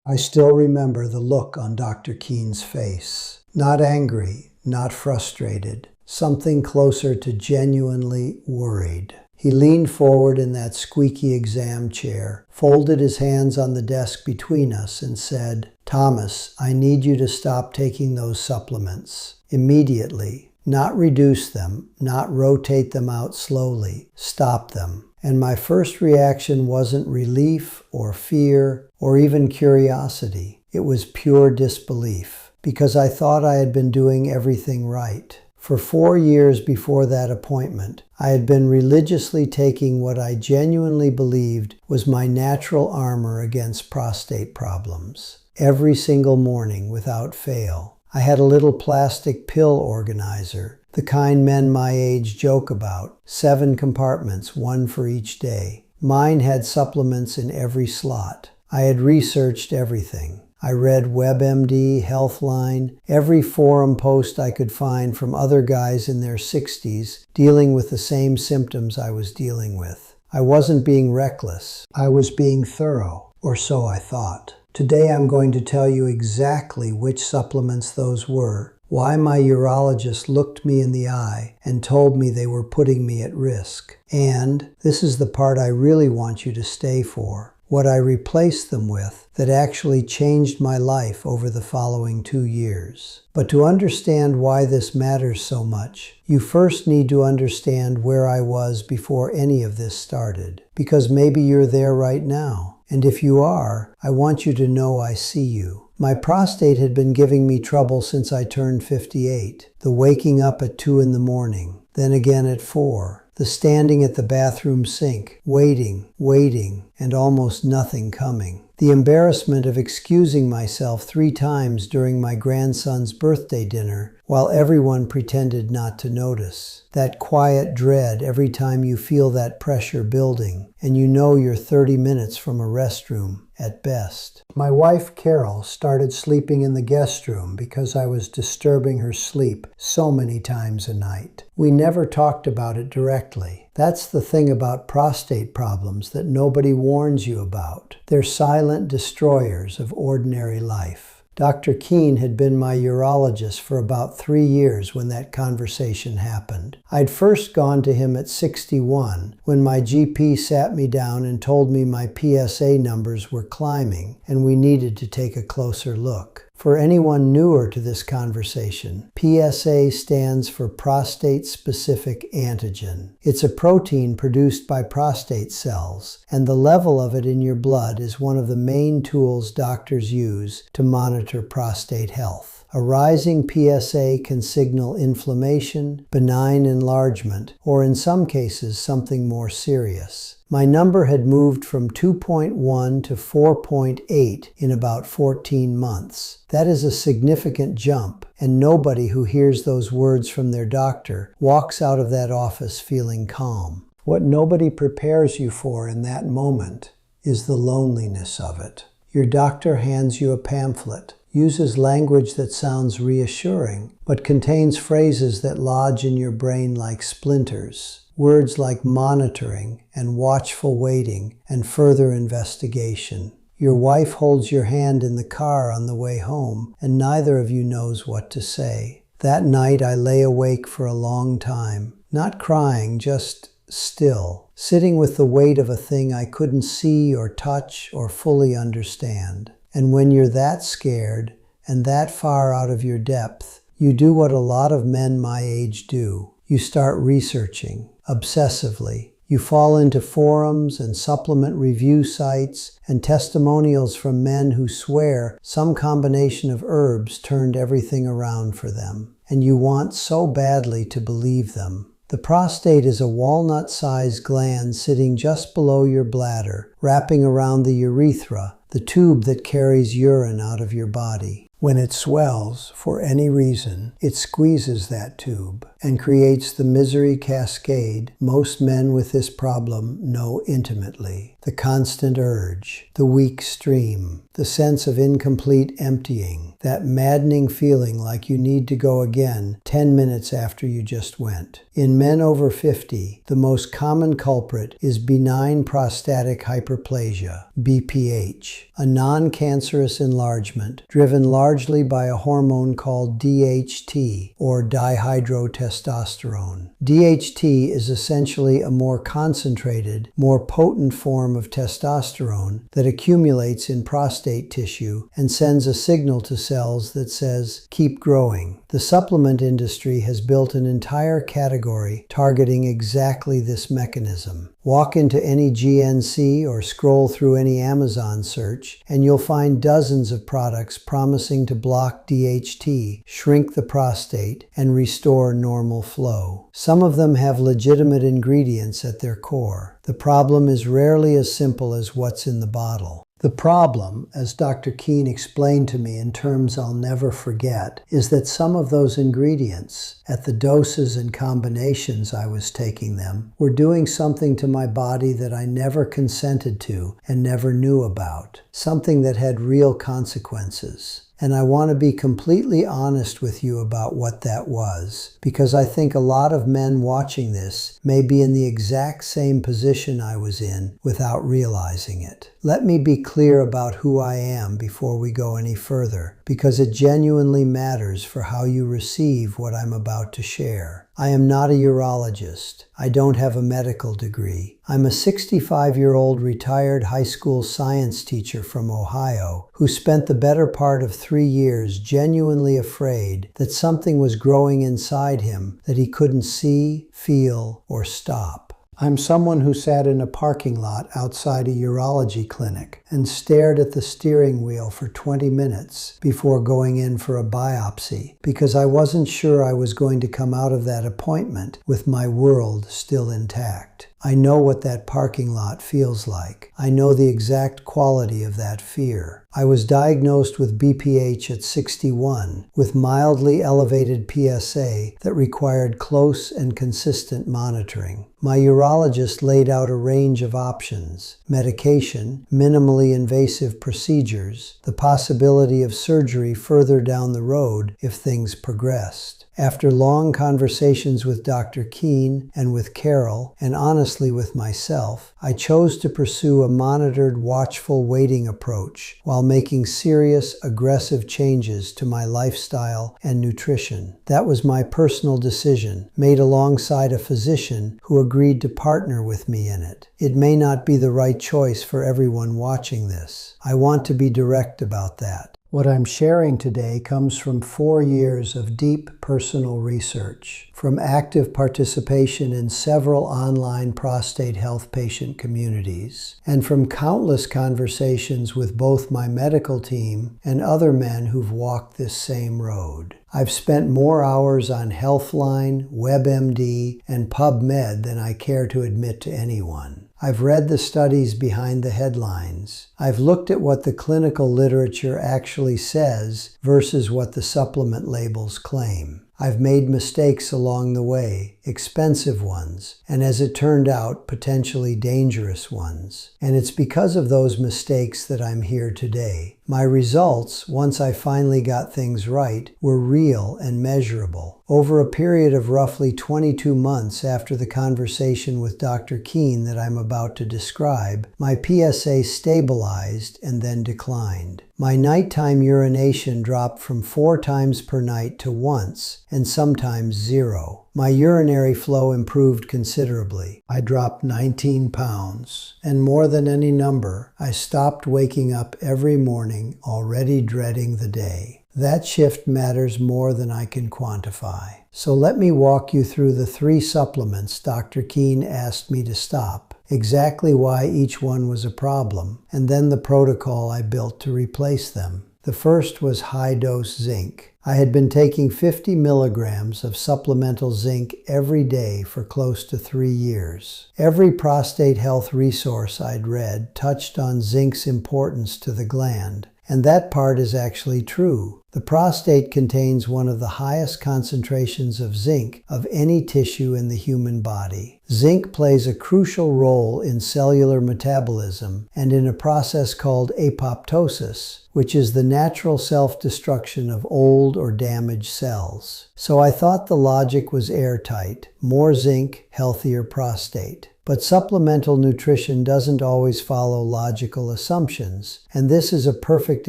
I still remember the look on Dr. Keen's face. Not angry, not frustrated, something closer to genuinely worried. He leaned forward in that squeaky exam chair, folded his hands on the desk between us, and said, "Thomas, I need you to stop taking those supplements. Immediately. Not reduce them, not rotate them out slowly. Stop them." And my first reaction wasn't relief or fear or even curiosity. It was pure disbelief, because I thought I had been doing everything right. For 4 years before that appointment, I had been religiously taking what I genuinely believed was my natural armor against prostate problems. Every single morning without fail. I had a little plastic pill organizer, the kind men my age joke about, 7 compartments, 1 for each day. Mine had supplements in every slot. I had researched everything. I read WebMD, Healthline, every forum post I could find from other guys in their 60s dealing with the same symptoms I was dealing with. I wasn't being reckless. I was being thorough, or so I thought. Today I'm going to tell you exactly which supplements those were, why my urologist looked me in the eye and told me they were putting me at risk, and, this is the part I really want you to stay for, what I replaced them with that actually changed my life over the following 2 years. But to understand why this matters so much, you first need to understand where I was before any of this started, because maybe you're there right now. And if you are, I want you to know I see you. My prostate had been giving me trouble since I turned 58. The waking up at 2 in the morning, then again at 4. The standing at the bathroom sink, waiting, and almost nothing coming. The embarrassment of excusing myself 3 times during my grandson's birthday dinner while everyone pretended not to notice. That quiet dread every time you feel that pressure building and you know you're 30 minutes from a restroom at best. My wife, Carol, started sleeping in the guest room because I was disturbing her sleep so many times a night. We never talked about it directly. That's the thing about prostate problems that nobody warns you about. They're silent destroyers of ordinary life. Dr. Keen had been my urologist for about 3 years when that conversation happened. I'd first gone to him at 61 when my GP sat me down and told me my PSA numbers were climbing and we needed to take a closer look. For anyone newer to this conversation, PSA stands for prostate-specific antigen. It's a protein produced by prostate cells, and the level of it in your blood is one of the main tools doctors use to monitor prostate health. A rising PSA can signal inflammation, benign enlargement, or in some cases something more serious. My number had moved from 2.1 to 4.8 in about 14 months. That is a significant jump, and nobody who hears those words from their doctor walks out of that office feeling calm. What nobody prepares you for in that moment is the loneliness of it. Your doctor hands you a pamphlet, uses language that sounds reassuring, but contains phrases that lodge in your brain like splinters. Words like monitoring and watchful waiting and further investigation. Your wife holds your hand in the car on the way home, and neither of you knows what to say. That night I lay awake for a long time, not crying, just still, sitting with the weight of a thing I couldn't see or touch or fully understand. And when you're that scared and that far out of your depth, you do what a lot of men my age do. You start researching, obsessively. You fall into forums and supplement review sites and testimonials from men who swear some combination of herbs turned everything around for them. And you want so badly to believe them. The prostate is a walnut-sized gland sitting just below your bladder, wrapping around the urethra, the tube that carries urine out of your body. When it swells, for any reason, it squeezes that tube and creates the misery cascade most men with this problem know intimately. The constant urge, the weak stream, the sense of incomplete emptying, that maddening feeling like you need to go again 10 minutes after you just went. In men over 50, the most common culprit is benign prostatic hyperplasia, BPH, a non-cancerous enlargement driven largely by a hormone called DHT, or dihydrotestosterone. DHT is essentially a more concentrated, more potent form of testosterone that accumulates in prostate tissue and sends a signal to cells that says, "Keep growing." The supplement industry has built an entire category targeting exactly this mechanism. Walk into any GNC or scroll through any Amazon search, and you'll find dozens of products promising to block DHT, shrink the prostate, and restore normal flow. Some of them have legitimate ingredients at their core. The problem is rarely as simple as what's in the bottle. The problem, as Dr. Keen explained to me in terms I'll never forget, is that some of those ingredients, at the doses and combinations I was taking them, were doing something to my body that I never consented to and never knew about, something that had real consequences. And I want to be completely honest with you about what that was, because I think a lot of men watching this may be in the exact same position I was in without realizing it. Let me be clear about who I am before we go any further, because it genuinely matters for how you receive what I'm about to share. I am not a urologist. I don't have a medical degree. I'm a 65-year-old retired high school science teacher from Ohio who spent the better part of 3 years genuinely afraid that something was growing inside him that he couldn't see, feel, or stop. I'm someone who sat in a parking lot outside a urology clinic and stared at the steering wheel for 20 minutes before going in for a biopsy because I wasn't sure I was going to come out of that appointment with my world still intact. I know what that parking lot feels like. I know the exact quality of that fear. I was diagnosed with BPH at 61 with mildly elevated PSA that required close and consistent monitoring. My urologist laid out a range of options: medication, minimally invasive procedures, the possibility of surgery further down the road if things progressed. After long conversations with Dr. Keen and with Carol, and honestly with myself, I chose to pursue a monitored, watchful waiting approach while making serious, aggressive changes to my lifestyle and nutrition. That was my personal decision, made alongside a physician who agreed to partner with me in it. It may not be the right choice for everyone watching this. I want to be direct about that. What I'm sharing today comes from 4 years of deep personal research, from active participation in several online prostate health patient communities, and from countless conversations with both my medical team and other men who've walked this same road. I've spent more hours on Healthline, WebMD, and PubMed than I care to admit to anyone. I've read the studies behind the headlines. I've looked at what the clinical literature actually says versus what the supplement labels claim. I've made mistakes along the way, expensive ones, and as it turned out, potentially dangerous ones. And it's because of those mistakes that I'm here today. My results, once I finally got things right, were real and measurable. Over a period of roughly 22 months after the conversation with Dr. Keen that I'm about to describe, my PSA stabilized and then declined. My nighttime urination dropped from 4 times per night to once, and sometimes 0. My urinary flow improved considerably. I dropped 19 pounds. And more than any number, I stopped waking up every morning already dreading the day. That shift matters more than I can quantify. So let me walk you through the 3 supplements Dr. Keen asked me to stop, exactly why each one was a problem, and then the protocol I built to replace them. The first was high-dose zinc. I had been taking 50 milligrams of supplemental zinc every day for close to 3 years. Every prostate health resource I'd read touched on zinc's importance to the gland, and that part is actually true. The The prostate contains one of the highest concentrations of zinc of any tissue in the human body. Zinc plays a crucial role in cellular metabolism and in a process called apoptosis, which is the natural self-destruction of old or damaged cells. So I thought the logic was airtight: more zinc, healthier prostate. But supplemental nutrition doesn't always follow logical assumptions, and this is a perfect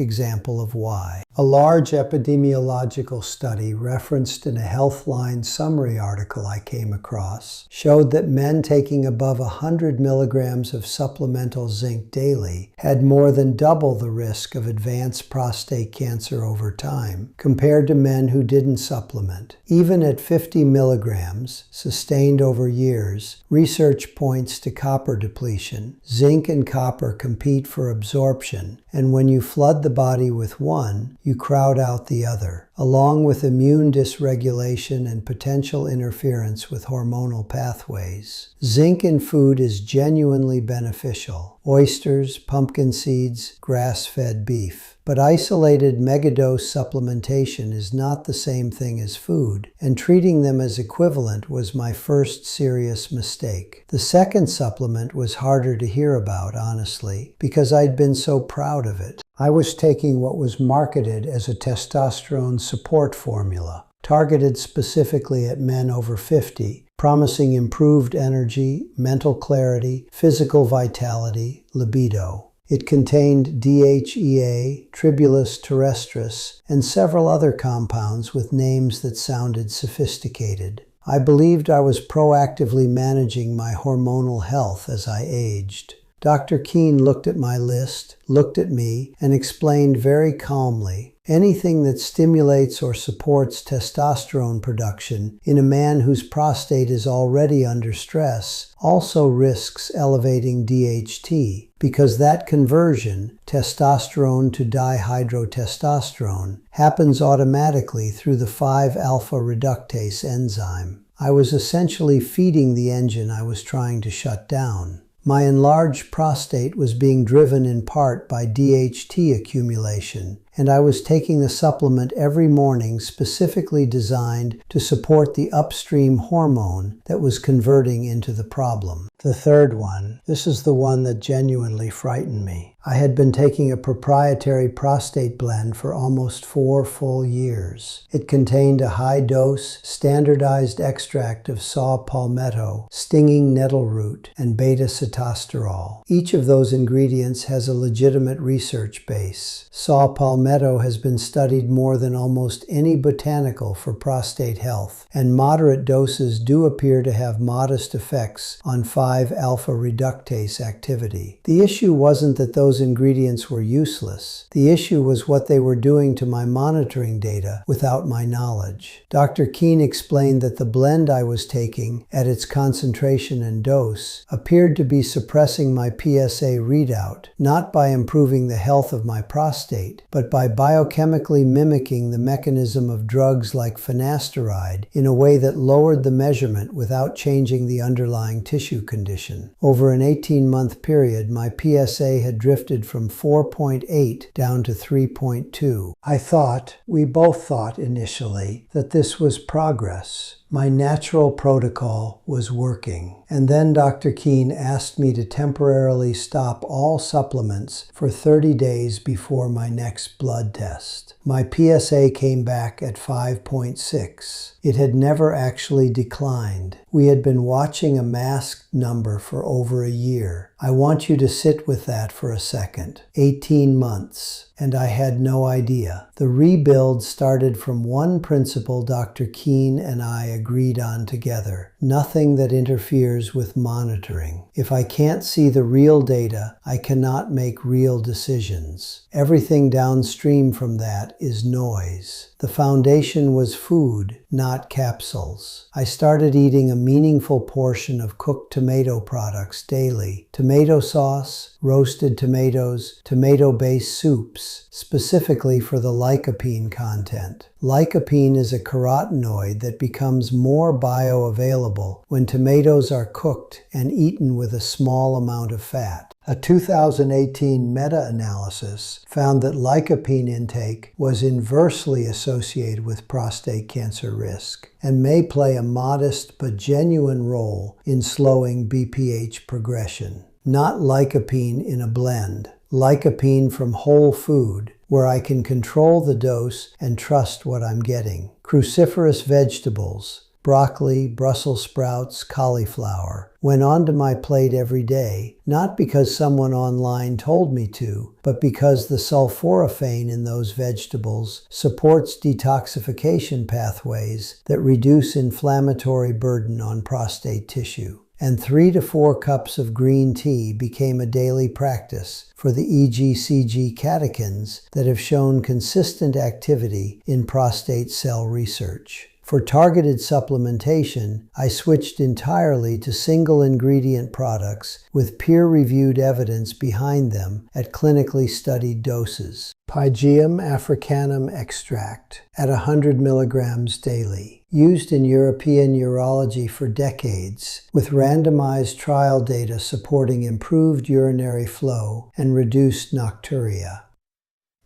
example of why. A large epidemiological study referenced in a Healthline summary article I came across showed that men taking above 100 milligrams of supplemental zinc daily had more than double the risk of advanced prostate cancer over time compared to men who didn't supplement. Even at 50 milligrams, sustained over years, research points to copper depletion. Zinc and copper compete for absorption, and when you flood the body with one, you crowd out the other, along with immune dysregulation and potential interference with hormonal pathways. Zinc in food is genuinely beneficial: oysters, pumpkin seeds, grass-fed beef. But isolated megadose supplementation is not the same thing as food, and treating them as equivalent was my first serious mistake. The second supplement was harder to hear about, honestly, because I'd been so proud of it. I was taking what was marketed as a testosterone support formula, targeted specifically at men over 50, promising improved energy, mental clarity, physical vitality, libido. It contained DHEA, Tribulus terrestris, and several other compounds with names that sounded sophisticated. I believed I was proactively managing my hormonal health as I aged. Dr. Keen looked at my list, looked at me, and explained very calmly, anything that stimulates or supports testosterone production in a man whose prostate is already under stress also risks elevating DHT, because that conversion, testosterone to dihydrotestosterone, happens automatically through the 5-alpha reductase enzyme. I was essentially feeding the engine I was trying to shut down. My enlarged prostate was being driven in part by DHT accumulation, and I was taking the supplement every morning specifically designed to support the upstream hormone that was converting into the problem. The third one, this is the one that genuinely frightened me. I had been taking a proprietary prostate blend for almost 4 full years. It contained a high-dose, standardized extract of saw palmetto, stinging nettle root, and beta-sitosterol. Each of those ingredients has a legitimate research base. Saw palmetto has been studied more than almost any botanical for prostate health, and moderate doses do appear to have modest effects on 5-alpha reductase activity. The issue wasn't that those ingredients were useless. The issue was what they were doing to my monitoring data without my knowledge. Dr. Keen explained that the blend I was taking, at its concentration and dose, appeared to be suppressing my PSA readout, not by improving the health of my prostate, but by biochemically mimicking the mechanism of drugs like finasteride in a way that lowered the measurement without changing the underlying tissue condition. Over an 18-month period, my PSA had drifted from 4.8 down to 3.2. We both thought initially, that this was progress. My natural protocol was working. And then Dr. Keen asked me to temporarily stop all supplements for 30 days before my next blood test. My PSA came back at 5.6. It had never actually declined. We had been watching a masked number for over a year. I want you to sit with that for a second. 18 months. And I had no idea. The rebuild started from one principle Dr. Keen and I agreed on together: nothing that interferes with monitoring. If I can't see the real data, I cannot make real decisions. Everything downstream from that is noise. The foundation was food, not capsules. I started eating a meaningful portion of cooked tomato products daily: tomato sauce, roasted tomatoes, tomato-based soups, specifically for the lycopene content. Lycopene is a carotenoid that becomes more bioavailable when tomatoes are cooked and eaten with a small amount of fat. A 2018 meta-analysis found that lycopene intake was inversely associated with prostate cancer risk and may play a modest but genuine role in slowing BPH progression. Not lycopene in a blend, lycopene from whole food, where I can control the dose and trust what I'm getting. Cruciferous vegetables, broccoli, Brussels sprouts, cauliflower, went onto my plate every day, not because someone online told me to, but because the sulforaphane in those vegetables supports detoxification pathways that reduce inflammatory burden on prostate tissue. And 3 to 4 cups of green tea became a daily practice for the EGCG catechins that have shown consistent activity in prostate cell research. For targeted supplementation, I switched entirely to single-ingredient products with peer-reviewed evidence behind them at clinically studied doses. Pygeum africanum extract at 100 milligrams daily, used in European urology for decades, with randomized trial data supporting improved urinary flow and reduced nocturia.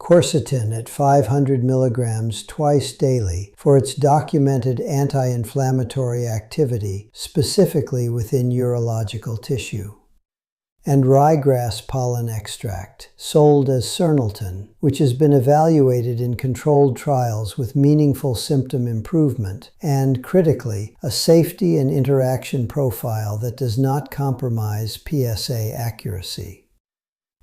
Quercetin at 500 milligrams twice daily for its documented anti-inflammatory activity, specifically within urological tissue. And ryegrass pollen extract, sold as Cernalton, which has been evaluated in controlled trials with meaningful symptom improvement and, critically, a safety and interaction profile that does not compromise PSA accuracy.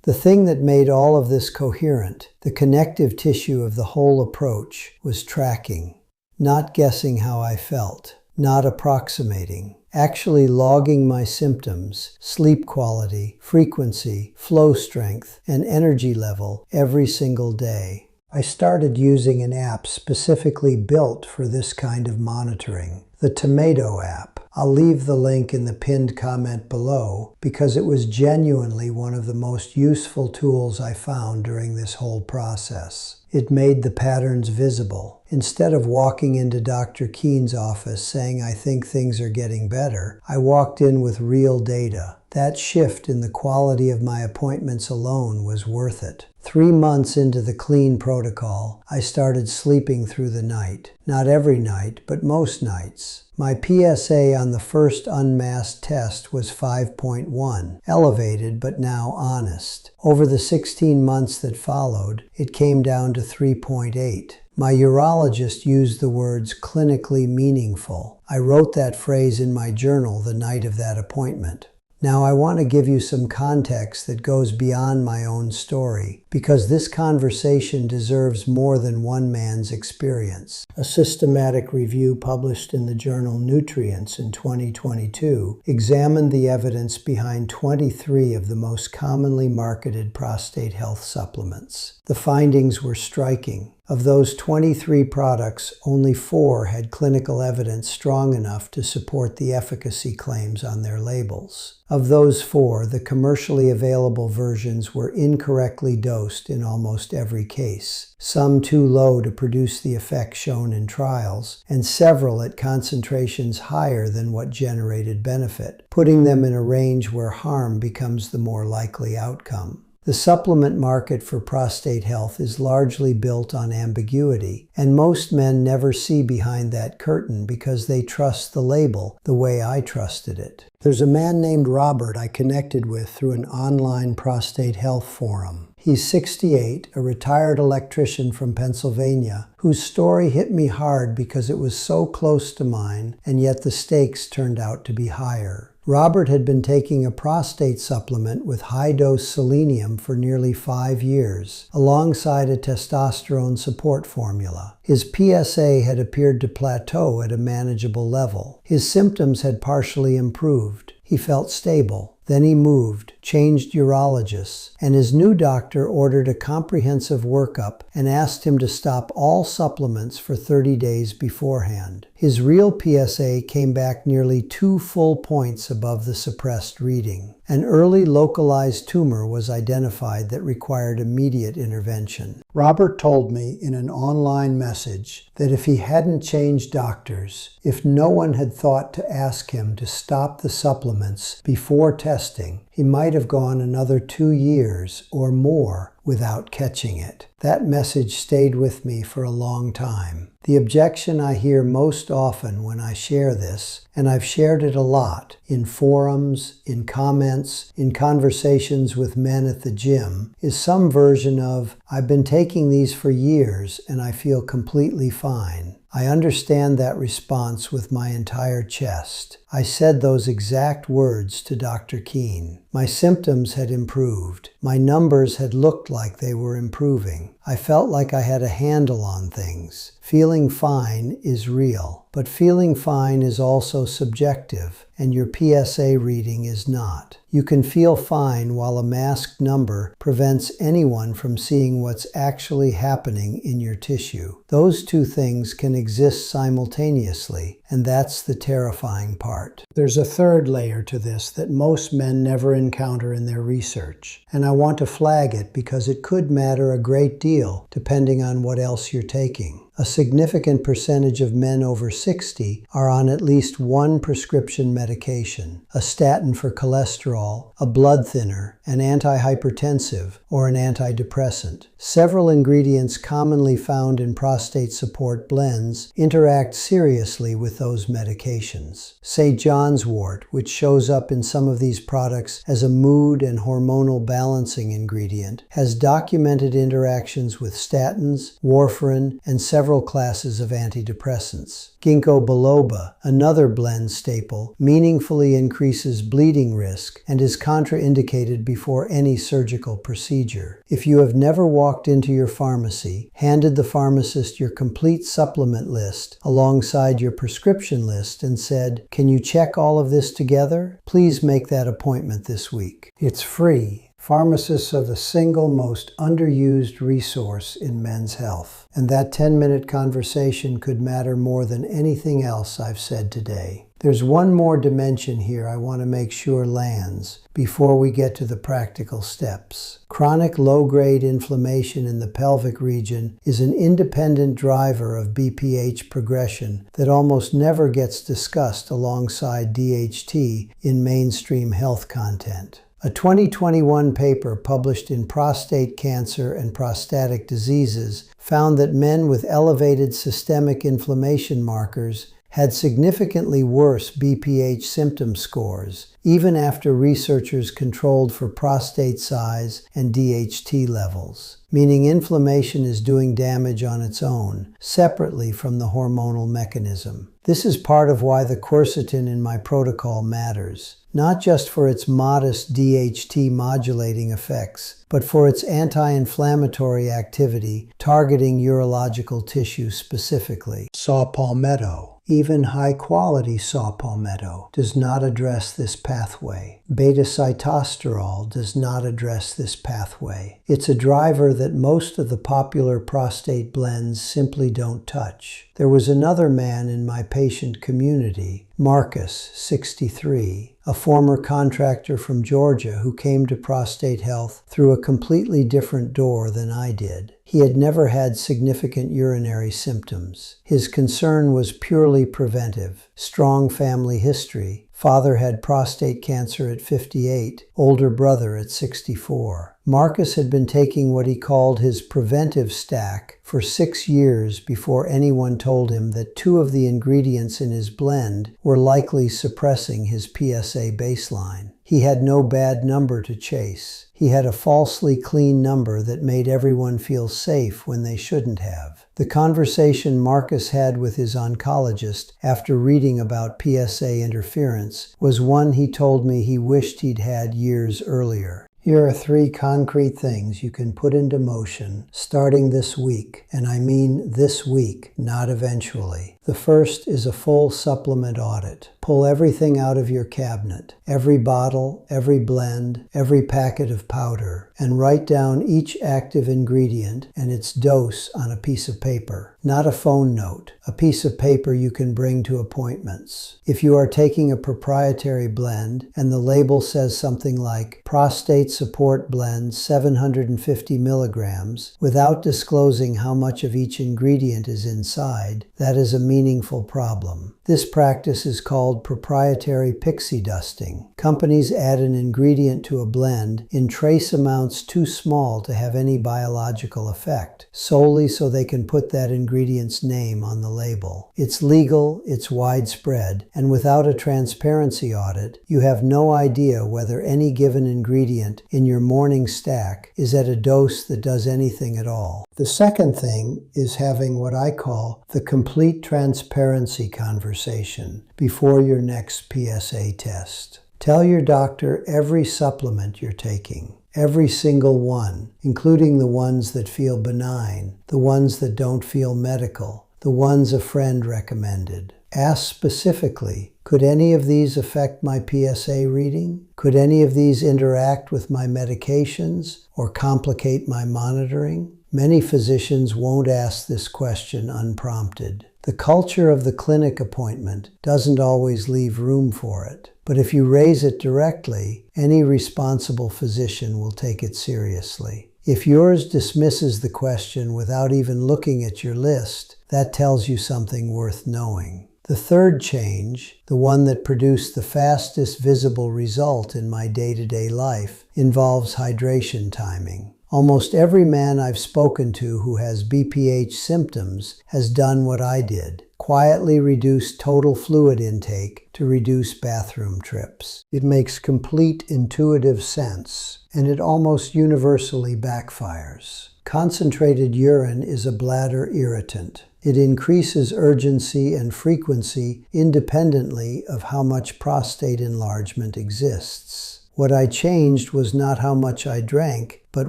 The thing that made all of this coherent, the connective tissue of the whole approach, was tracking. Not guessing how I felt, not approximating, actually logging my symptoms, sleep quality, frequency, flow strength, and energy level every single day. I started using an app specifically built for this kind of monitoring, the Tomato app. I'll leave the link in the pinned comment below because it was genuinely one of the most useful tools I found during this whole process. It made the patterns visible. Instead of walking into Dr. Keen's office saying I think things are getting better, I walked in with real data. That shift in the quality of my appointments alone was worth it. 3 months into the clean protocol, I started sleeping through the night. Not every night, but most nights. My PSA on the first unmasked test was 5.1, elevated but now honest. Over the 16 months that followed, it came down to 3.8. My urologist used the words clinically meaningful. I wrote that phrase in my journal the night of that appointment. Now I want to give you some context that goes beyond my own story, because this conversation deserves more than one man's experience. A systematic review published in the journal Nutrients in 2022 examined the evidence behind 23 of the most commonly marketed prostate health supplements. The findings were striking. Of those 23 products, only 4 had clinical evidence strong enough to support the efficacy claims on their labels. Of those 4, the commercially available versions were incorrectly dosed in almost every case, some too low to produce the effect shown in trials, and several at concentrations higher than what generated benefit, putting them in a range where harm becomes the more likely outcome. The supplement market for prostate health is largely built on ambiguity, and most men never see behind that curtain because they trust the label the way I trusted it. There's a man named Robert I connected with through an online prostate health forum. He's 68, a retired electrician from Pennsylvania, whose story hit me hard because it was so close to mine, and yet the stakes turned out to be higher. Robert had been taking a prostate supplement with high-dose selenium for nearly 5 years, alongside a testosterone support formula. His PSA had appeared to plateau at a manageable level. His symptoms had partially improved. He felt stable. Then he moved, changed urologists, and his new doctor ordered a comprehensive workup and asked him to stop all supplements for 30 days beforehand. His real PSA came back nearly 2 full points above the suppressed reading. An early localized tumor was identified that required immediate intervention. Robert told me in an online message that if he hadn't changed doctors, if no one had thought to ask him to stop the supplements before testing testing, he might have gone another 2 years or more without catching it. That message stayed with me for a long time. The objection I hear most often when I share this, and I've shared it a lot in forums, in comments, in conversations with men at the gym, is some version of, "I've been taking these for years and I feel completely fine." I understand that response with my entire chest. I said those exact words to Dr. Keen. My symptoms had improved. My numbers had looked like they were improving. I felt like I had a handle on things. Feeling fine is real, but feeling fine is also subjective, and your PSA reading is not. You can feel fine while a masked number prevents anyone from seeing what's actually happening in your tissue. Those two things can exist simultaneously, and that's the terrifying part. There's a third layer to this that most men never encounter in their research, and I want to flag it because it could matter a great deal depending on what else you're taking. A significant percentage of men over 60 are on at least one prescription medication: a statin for cholesterol, a blood thinner, an antihypertensive, or an antidepressant. Several ingredients commonly found in prostate support blends interact seriously with those medications. Say John's wort, which shows up in some of these products as a mood and hormonal balancing ingredient, has documented interactions with statins, warfarin, and several classes of antidepressants. Ginkgo biloba, another blend staple, meaningfully increases bleeding risk and is contraindicated before any surgical procedure. If you have never walked into your pharmacy, handed the pharmacist your complete supplement list alongside your prescription list and said, "Can you check all of this together? Please make that appointment this week." It's free. Pharmacists are the single most underused resource in men's health, and that 10-minute conversation could matter more than anything else I've said today. There's one more dimension here I want to make sure lands before we get to the practical steps. Chronic low-grade inflammation in the pelvic region is an independent driver of BPH progression that almost never gets discussed alongside DHT in mainstream health content. A 2021 paper published in Prostate Cancer and Prostatic Diseases found that men with elevated systemic inflammation markers had significantly worse BPH symptom scores, even after researchers controlled for prostate size and DHT levels, meaning inflammation is doing damage on its own, separately from the hormonal mechanism. This is part of why the quercetin in my protocol matters, not just for its modest DHT modulating effects, but for its anti-inflammatory activity targeting urological tissue specifically. Saw palmetto. Even high-quality saw palmetto does not address this pathway. Beta-cytosterol does not address this pathway. It's a driver that most of the popular prostate blends simply don't touch. There was another man in my patient community, Marcus, 63, a former contractor from Georgia who came to prostate health through a completely different door than I did. He had never had significant urinary symptoms. His concern was purely preventive. Strong family history. Father had prostate cancer at 58, older brother at 64. Marcus had been taking what he called his preventive stack for 6 years before anyone told him that 2 of the ingredients in his blend were likely suppressing his PSA baseline. He had no bad number to chase. He had a falsely clean number that made everyone feel safe when they shouldn't have. The conversation Marcus had with his oncologist after reading about PSA interference was one he told me he wished he'd had years earlier. Here are 3 concrete things you can put into motion starting this week, and I mean this week, not eventually. The first is a full supplement audit. Pull everything out of your cabinet, every bottle, every blend, every packet of powder, and write down each active ingredient and its dose on a piece of paper. Not a phone note, a piece of paper you can bring to appointments. If you are taking a proprietary blend and the label says something like Prostate Support Blend 750 milligrams, without disclosing how much of each ingredient is inside, that is a meaningful problem. This practice is called proprietary pixie dusting. Companies add an ingredient to a blend in trace amounts too small to have any biological effect, solely so they can put that ingredient's name on the label. It's legal, it's widespread, and without a transparency audit, you have no idea whether any given ingredient in your morning stack is at a dose that does anything at all. The second thing is having what I call the complete transparency conversation before your next PSA test. Tell your doctor every supplement you're taking, every single one, including the ones that feel benign, the ones that don't feel medical, the ones a friend recommended. Ask specifically, could any of these affect my PSA reading? Could any of these interact with my medications or complicate my monitoring? Many physicians won't ask this question unprompted. The culture of the clinic appointment doesn't always leave room for it, but if you raise it directly, any responsible physician will take it seriously. If yours dismisses the question without even looking at your list, that tells you something worth knowing. The third change, the one that produced the fastest visible result in my day-to-day life, involves hydration timing. Almost every man I've spoken to who has BPH symptoms has done what I did, quietly reduce total fluid intake to reduce bathroom trips. It makes complete intuitive sense, and it almost universally backfires. Concentrated urine is a bladder irritant. It increases urgency and frequency independently of how much prostate enlargement exists. What I changed was not how much I drank, but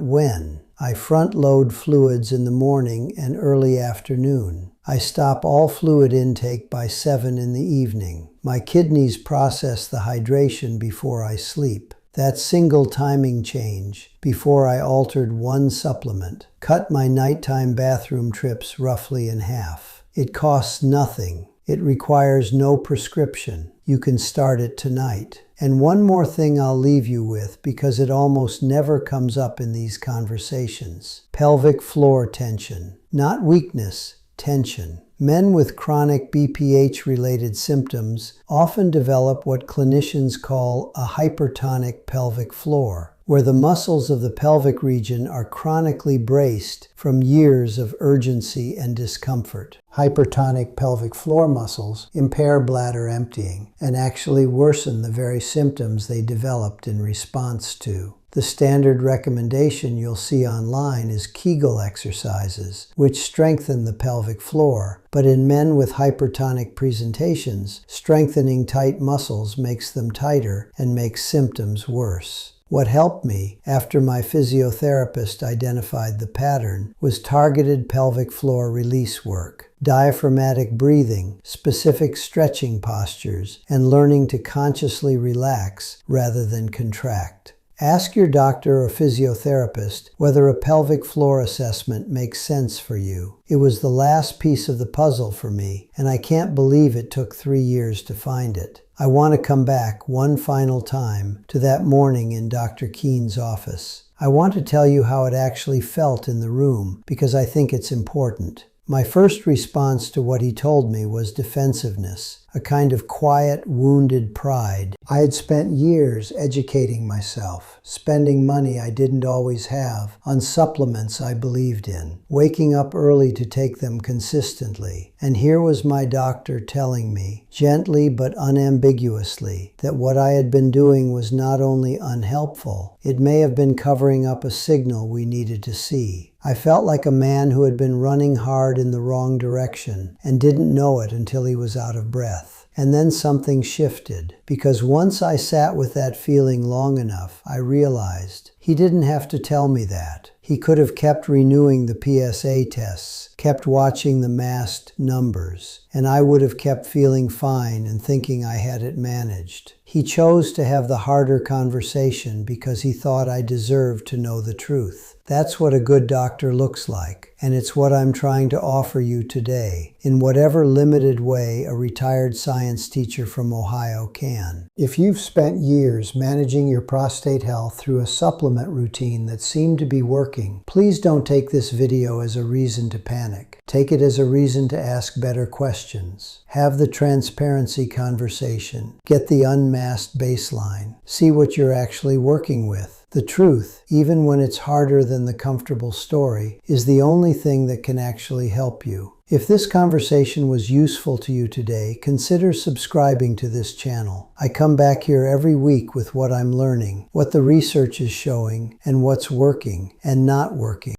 when. I front-load fluids in the morning and early afternoon. I stop all fluid intake by 7 in the evening. My kidneys process the hydration before I sleep. That single timing change, before I altered one supplement, cut my nighttime bathroom trips roughly in half. It costs nothing. It requires no prescription. You can start it tonight. And one more thing I'll leave you with, because it almost never comes up in these conversations. Pelvic floor tension. Not weakness, tension. Men with chronic BPH-related symptoms often develop what clinicians call a hypertonic pelvic floor, where the muscles of the pelvic region are chronically braced from years of urgency and discomfort. Hypertonic pelvic floor muscles impair bladder emptying and actually worsen the very symptoms they developed in response to. The standard recommendation you'll see online is Kegel exercises, which strengthen the pelvic floor. But in men with hypertonic presentations, strengthening tight muscles makes them tighter and makes symptoms worse. What helped me, after my physiotherapist identified the pattern, was targeted pelvic floor release work, diaphragmatic breathing, specific stretching postures, and learning to consciously relax rather than contract. Ask your doctor or physiotherapist whether a pelvic floor assessment makes sense for you. It was the last piece of the puzzle for me, and I can't believe it took 3 years to find it. I want to come back one final time to that morning in Dr. Keen's office. I want to tell you how it actually felt in the room, because I think it's important. My first response to what he told me was defensiveness, a kind of quiet, wounded pride. I had spent years educating myself, spending money I didn't always have on supplements I believed in, waking up early to take them consistently. And here was my doctor telling me, gently but unambiguously, that what I had been doing was not only unhelpful, it may have been covering up a signal we needed to see. I felt like a man who had been running hard in the wrong direction and didn't know it until he was out of breath. And then something shifted, because once I sat with that feeling long enough, I realized he didn't have to tell me that. He could have kept renewing the PSA tests, kept watching the masked numbers, and I would have kept feeling fine and thinking I had it managed. He chose to have the harder conversation because he thought I deserved to know the truth. That's what a good doctor looks like, and it's what I'm trying to offer you today, in whatever limited way a retired science teacher from Ohio can. If you've spent years managing your prostate health through a supplement routine that seemed to be working, please don't take this video as a reason to panic. panic. Take it as a reason to ask better questions. Have the transparency conversation. Get the unmasked baseline. See what you're actually working with. The truth, even when it's harder than the comfortable story, is the only thing that can actually help you. If this conversation was useful to you today, consider subscribing to this channel. I come back here every week with what I'm learning, what the research is showing, and what's working and not working.